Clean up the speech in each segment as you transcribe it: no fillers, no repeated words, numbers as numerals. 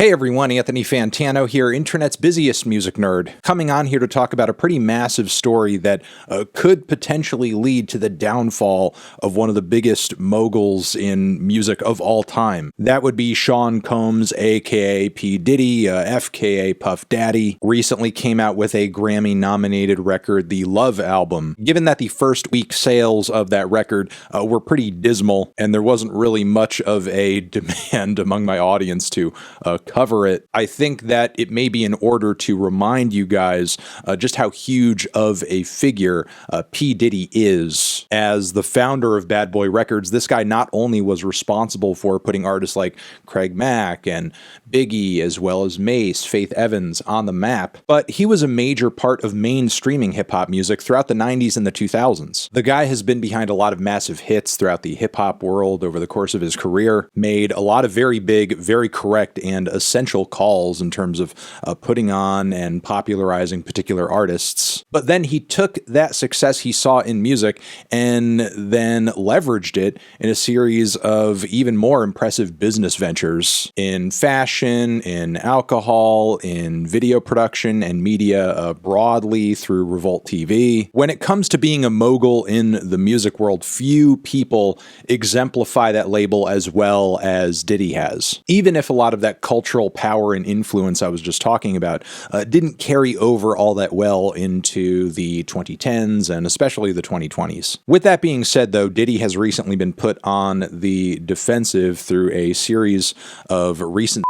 Hey everyone, Anthony Fantano here, internet's busiest music nerd, coming on here to talk about a pretty massive story that could potentially lead to the downfall of one of the biggest moguls in music of all time. That would be Sean Combs, aka P Diddy, FKA Puff Daddy, recently came out with a Grammy-nominated record, the Love album. Given that the first week sales of that record were pretty dismal, and there wasn't really much of a demand among my audience to cover it, I think that it may be in order to remind you guys just how huge of a figure P Diddy is. As the founder of Bad Boy Records, this guy not only was responsible for putting artists like Craig Mack and Biggie, as well as Mace, Faith Evans on the map, but he was a major part of mainstreaming hip-hop music throughout the 90s and the 2000s. The guy has been behind a lot of massive hits throughout the hip-hop world over the course of his career, made a lot of very big, very correct, and essential calls in terms of putting on and popularizing particular artists. But then he took that success he saw in music and then leveraged it in a series of even more impressive business ventures in fashion, in alcohol, in video production and media broadly through Revolt TV. When it comes to being a mogul in the music world, few people exemplify that label as well as Diddy has. Even if a lot of that cultural power and influence I was just talking about didn't carry over all that well into the 2010s and especially the 2020s. With that being said, though, Diddy has recently been put on the defensive through a series of recent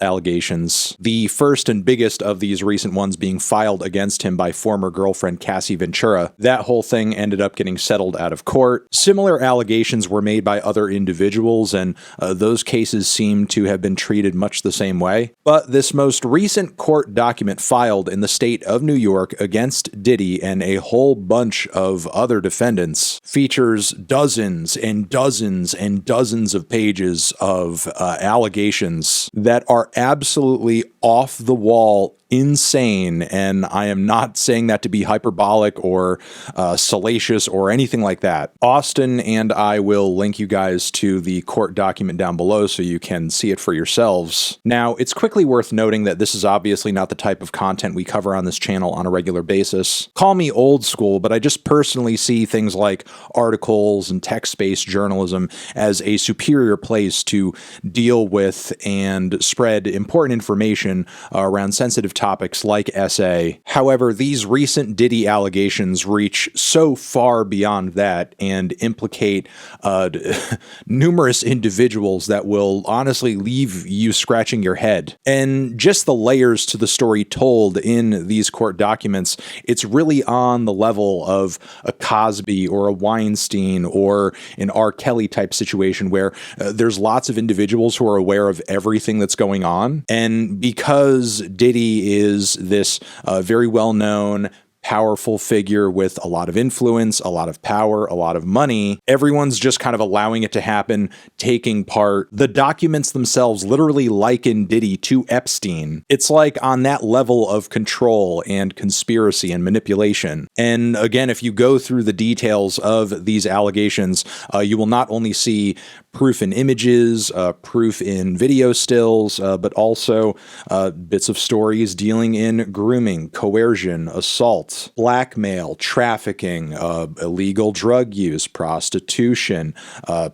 allegations, the first and biggest of these recent ones being filed against him by former girlfriend Cassie Ventura. That whole thing ended up getting settled out of court. Similar allegations were made by other individuals, and those cases seem to have been treated much the same way. But this most recent court document filed in the state of New York against Diddy and a whole bunch of other defendants features dozens and dozens and dozens of pages of allegations that are absolutely off the wall, insane, and I am not saying that to be hyperbolic or salacious or anything like that. Austen and I will link you guys to the court document down below so you can see it for yourselves. Now, it's quickly worth noting that this is obviously not the type of content we cover on this channel on a regular basis. Call me old school, but I just personally see things like articles and text-based journalism as a superior place to deal with and spread important information around sensitive topics like SA. However, these recent Diddy allegations reach so far beyond that and implicate numerous individuals that will honestly leave you scratching your head. And just the layers to the story told in these court documents, it's really on the level of a Cosby or a Weinstein or an R. Kelly type situation where there's lots of individuals who are aware of everything that's going on. And because Diddy is this very well-known, powerful figure with a lot of influence, a lot of power, a lot of money, everyone's just kind of allowing it to happen, taking part. The documents themselves literally liken Diddy to Epstein. It's like on that level of control and conspiracy and manipulation. And again, if you go through the details of these allegations, you will not only see proof in images, proof in video stills, but also bits of stories dealing in grooming, coercion, assault, blackmail, trafficking, illegal drug use, prostitution,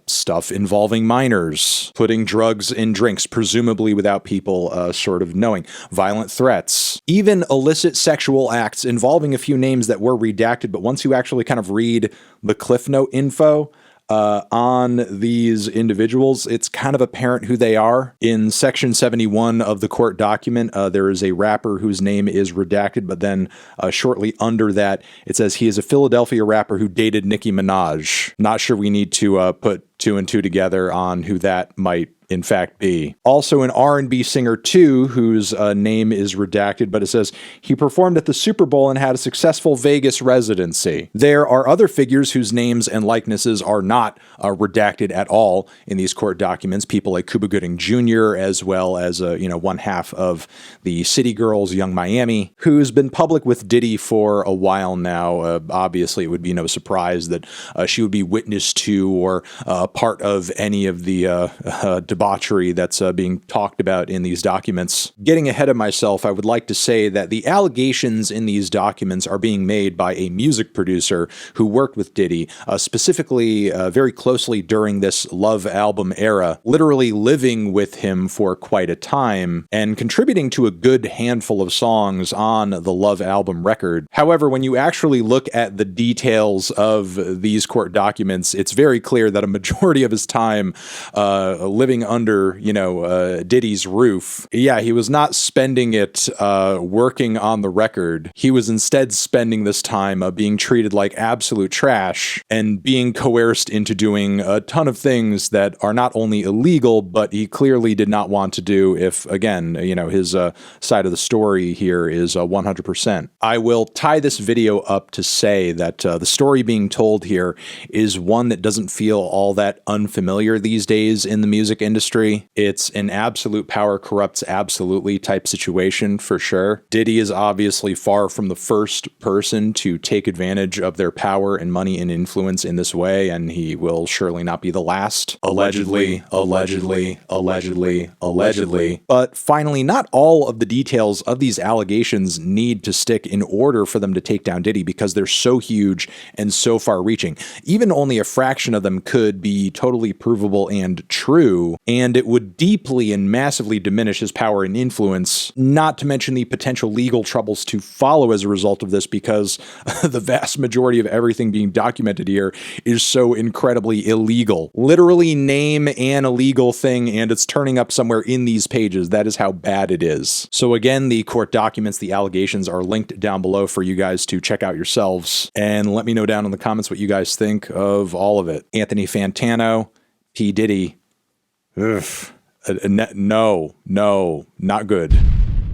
stuff involving minors, putting drugs in drinks, presumably without people sort of knowing, violent threats, even illicit sexual acts involving a few names that were redacted, but once you actually kind of read the Cliff Note info on these individuals, it's kind of apparent who they are. In section 71 of the court document, there is a rapper whose name is redacted, but then shortly under that, it says he is a Philadelphia rapper who dated Nicki Minaj. Not sure we need to put two and two together on who that might in fact be. Also an R&B singer too, whose name is redacted, but it says he performed at the Super Bowl and had a successful Vegas residency. There are other figures whose names and likenesses are not redacted at all in these court documents. People like Cuba Gooding Jr., as well as one half of the City Girls, Young Miami, who's been public with Diddy for a while now. Obviously, it would be no surprise that she would be witness to or part of any of the debauchery that's being talked about in these documents. Getting ahead of myself, I would like to say that the allegations in these documents are being made by a music producer who worked with Diddy, specifically very closely during this Love album era, literally living with him for quite a time and contributing to a good handful of songs on the Love album record. However, when you actually look at the details of these court documents, it's very clear that a majority of his time living under, Diddy's roof, he was not spending it working on the record. He was instead spending this time being treated like absolute trash and being coerced into doing a ton of things that are not only illegal, but he clearly did not want to do if, again, his side of the story here is 100%. I will tie this video up to say that the story being told here is one that doesn't feel all that unfamiliar these days in the music industry. It's an absolute power corrupts absolutely type situation for sure. Diddy is obviously far from the first person to take advantage of their power and money and influence in this way, and he will surely not be the last. Allegedly. But finally, not all of the details of these allegations need to stick in order for them to take down Diddy because they're so huge and so far-reaching. Even only a fraction of them could be totally provable and true, and it would deeply and massively diminish his power and influence, not to mention the potential legal troubles to follow as a result of this because the vast majority of everything being documented here is so incredibly illegal. Literally name an illegal thing and it's turning up somewhere in these pages. That is how bad it is. So again, the court documents, the allegations are linked down below for you guys to check out yourselves, and let me know down in the comments what you guys think of all of it. Anthony Fantano, P Diddy, no, not good.